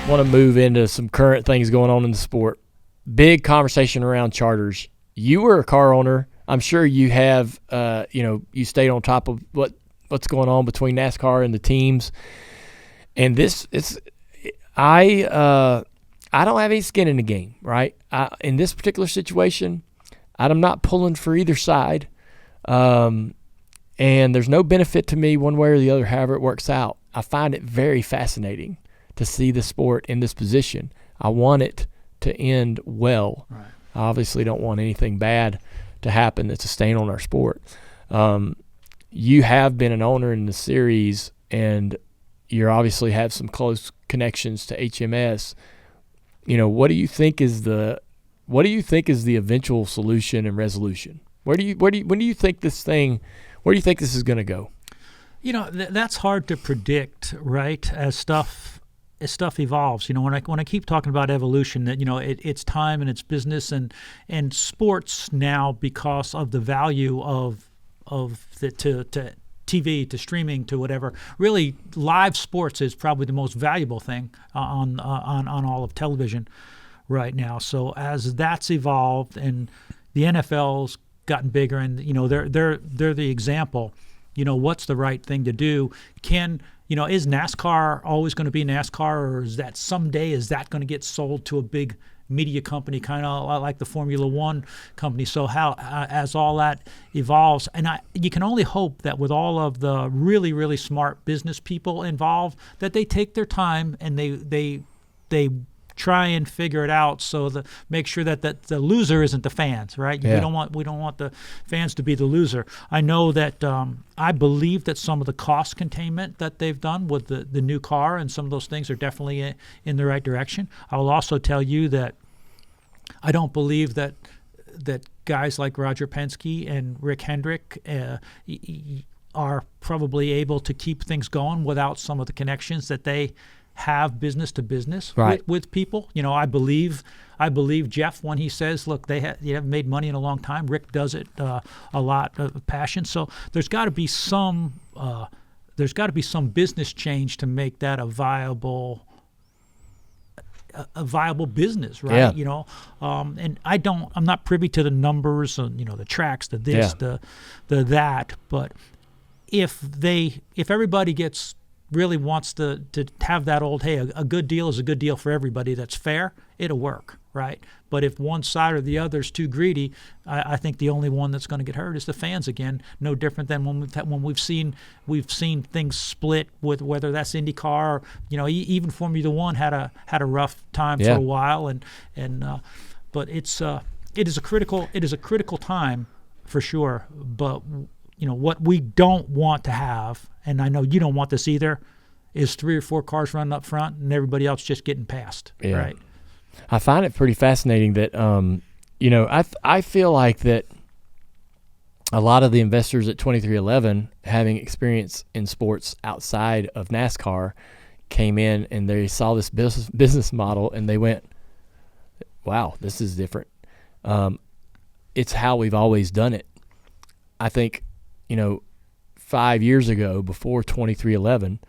want to move into some current things going on in the sport. Big conversation around charters. You were a car owner. I'm sure you have, you stayed on top of what's going on between NASCAR and the teams. And I don't have any skin in the game, right? In this particular situation, I'm not pulling for either side. And there's no benefit to me one way or the other, however it works out. I find it very fascinating to see the sport in this position. I want it to end well. Right. I obviously don't want anything bad to happen that's a stain on our sport. You have been an owner in the series, and you obviously have some close connections to HMS. What do you think is the eventual solution and resolution? Where do you think this is going to go? That's hard to predict, right? As stuff evolves. When I keep talking about evolution, that it's time and it's business and sports now, because of the value of to TV, to streaming, to whatever. Really, live sports is probably the most valuable thing on all of television right now. So as that's evolved and the NFL's gotten bigger, and they're the example. What's the right thing to do? Is NASCAR always going to be NASCAR, or is that going to get sold to a big media company, kind of like the Formula One company? So as all that evolves, and you can only hope that with all of the really, really smart business people involved, that they take their time and they try and figure it out, so make sure that the loser isn't the fans, right? Yeah. We don't want the fans to be the loser. I know that I believe that some of the cost containment that they've done with the new car and some of those things are definitely in the right direction. I will also tell you that I don't believe that guys like Roger Penske and Rick Hendrick are probably able to keep things going without some of the connections that they have business to business with people. I believe Jeff when he says, look, they haven't made money in a long time. Rick does it a lot of passion. So there's got to be some business change to make that a viable business, right? Yeah. And I'm not privy to the numbers and the tracks, the this, the that, but if everybody really wants to have that old, hey, a good deal is a good deal for everybody, that's fair, it'll work, right? But if one side or the other is too greedy, I think the only one that's going to get hurt is the fans again. No different than when we've seen things split with, whether that's IndyCar, or, even Formula One had a rough time for a while, but it is a critical time for sure. But what we don't want to have, and I know you don't want this either, is 3 or 4 cars running up front and everybody else just getting past, right? I find it pretty fascinating that, I feel like that a lot of the investors at 2311, having experience in sports outside of NASCAR, came in and they saw this business model and they went, wow, this is different. It's how we've always done it. I think, 5 years ago, before 2311,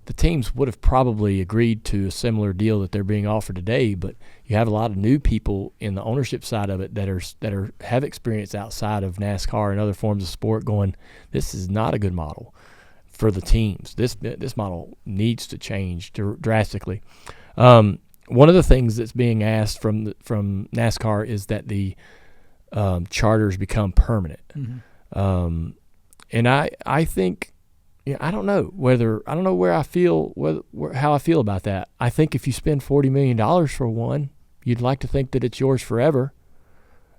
the teams would have probably agreed to a similar deal that they're being offered today. But you have a lot of new people in the ownership side of it that have experience outside of NASCAR and other forms of sport, going, this is not a good model for the teams. This model needs to change drastically. One of the things that's being asked from NASCAR is that the charters become permanent. Mm-hmm. And I think, I don't know how I feel about that. I think if you spend $40 million for one, you'd like to think that it's yours forever.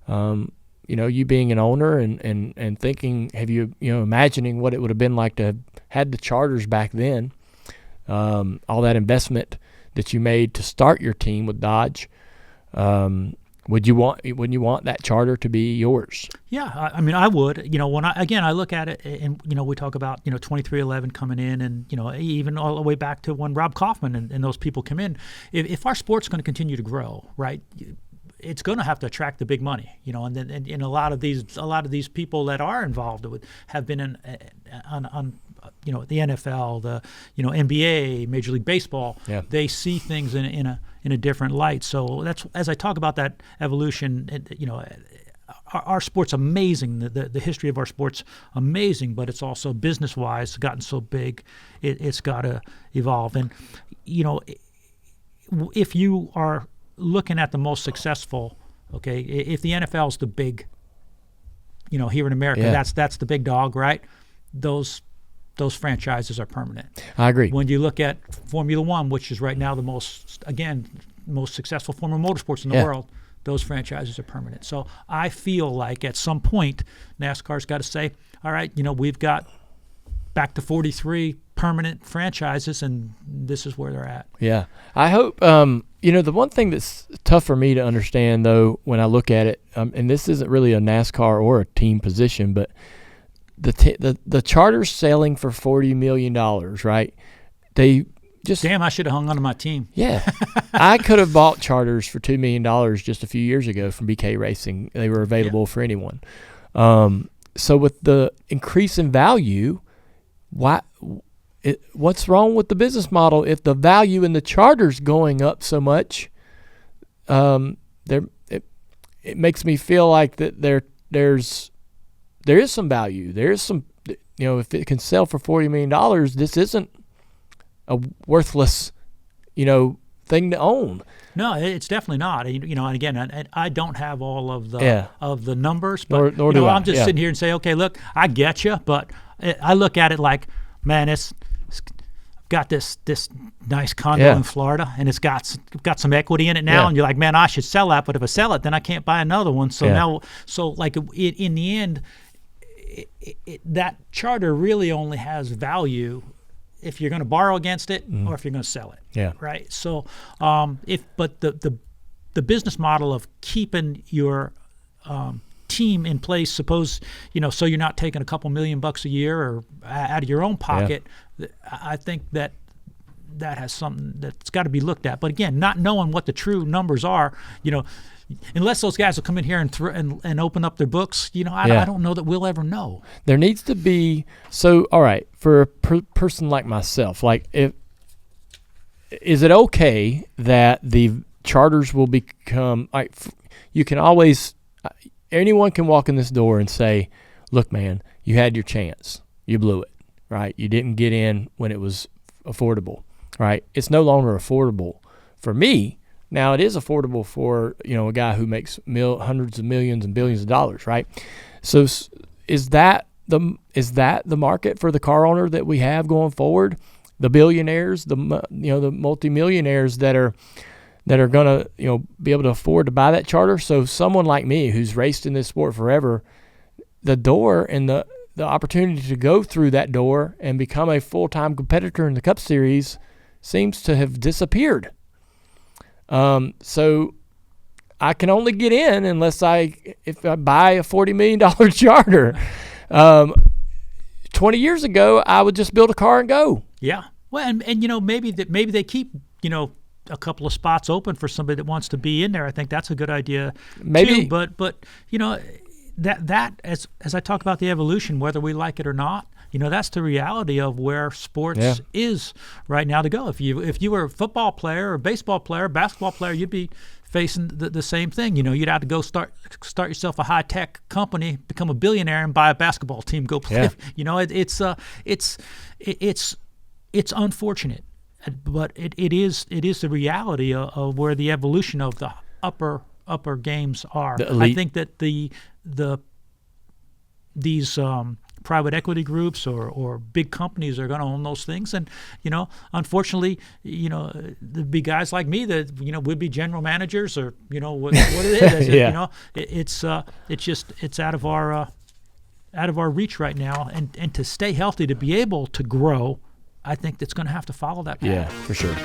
You being an owner and thinking, imagining what it would have been like to have had the charters back then, all that investment that you made to start your team with Dodge, wouldn't you want that charter to be yours? Yeah, I would. When I look at it, and we talk about 2311 coming in, and even all the way back to when Rob Kaufman and those people come in. If our sport's going to continue to grow, right, it's going to have to attract the big money, and then and a lot of these people that are involved have been on the NFL, the NBA, Major League Baseball. Yeah. They see things in a different light. So that's, as I talk about that evolution, our sport's amazing. The history of our sport's amazing, but it's also business-wise gotten so big, it's got to evolve. And if you are looking at the most successful, okay, if the NFL's the big, here in America, that's the big dog, right? Those franchises are permanent. I agree. When you look at Formula One, which is right now the most successful form of motorsports in the world, those franchises are permanent. So I feel like at some point NASCAR's got to say, all right, we've got back to 43 permanent franchises, and this is where they're at. Yeah. I hope, the one thing that's tough for me to understand, though, when I look at it, and this isn't really a NASCAR or a team position, but the charter's selling for $40 million, right? They just... Damn, I should have hung on to my team. Yeah. I could have bought charters for $2 million just a few years ago from BK Racing. They were available for anyone. So with the increase in value, what's wrong with the business model if the value in the charter's going up so much? It makes me feel like that there is some value. There is some, if it can sell for $40 million, this isn't a worthless, thing to own. No, it's definitely not. And again, I don't have all of the numbers, but nor do I. I'm just sitting here and say, okay, look, I get you, but I look at it like, man, it's got this nice condo in Florida, and it's got some equity in it now, and you're like, man, I should sell that, but if I sell it, then I can't buy another one. So now, in the end, that charter really only has value if you're going to borrow against it or if you're going to sell it. Yeah. Right. So, but the business model of keeping your team in place, suppose, so you're not taking a couple $1 million a year or out of your own pocket. I think that has something that's got to be looked at. But again, not knowing what the true numbers are, unless those guys will come in here and open up their books, I don't know that we'll ever know. There needs to be, all right, for a person like myself, is it okay that the charters will become, you can always, anyone can walk in this door and say, look, man, you had your chance. You blew it, right? You didn't get in when it was affordable, right? It's no longer affordable for me. Now, it is affordable for, a guy who makes hundreds of millions and billions of dollars, right? So is that the market for the car owner that we have going forward? The billionaires, the multimillionaires that are going to, be able to afford to buy that charter. So someone like me who's raced in this sport forever, the door and the opportunity to go through that door and become a full-time competitor in the Cup Series seems to have disappeared. So I can only get in unless if I buy a $40 million charter. 20 years ago, I would just build a car and go. Yeah. Well, and maybe they keep, a couple of spots open for somebody that wants to be in there. I think that's a good idea maybe. Too. But that as I talk about the evolution, whether we like it or not, that's the reality of where sports is right now to go. If you were a football player or baseball player, basketball player, you'd be facing the same thing. You'd have to go start yourself a high tech company, become a billionaire, and buy a basketball team. Go play. Yeah. It's unfortunate, but it is the reality of where the evolution of the upper games are. I think that these private equity groups or big companies are going to own those things, and unfortunately, there'd be guys like me that would be general managers or what it is. It's out of our reach right now, and to stay healthy, to be able to grow, I think that's going to have to follow that path. Yeah, for sure.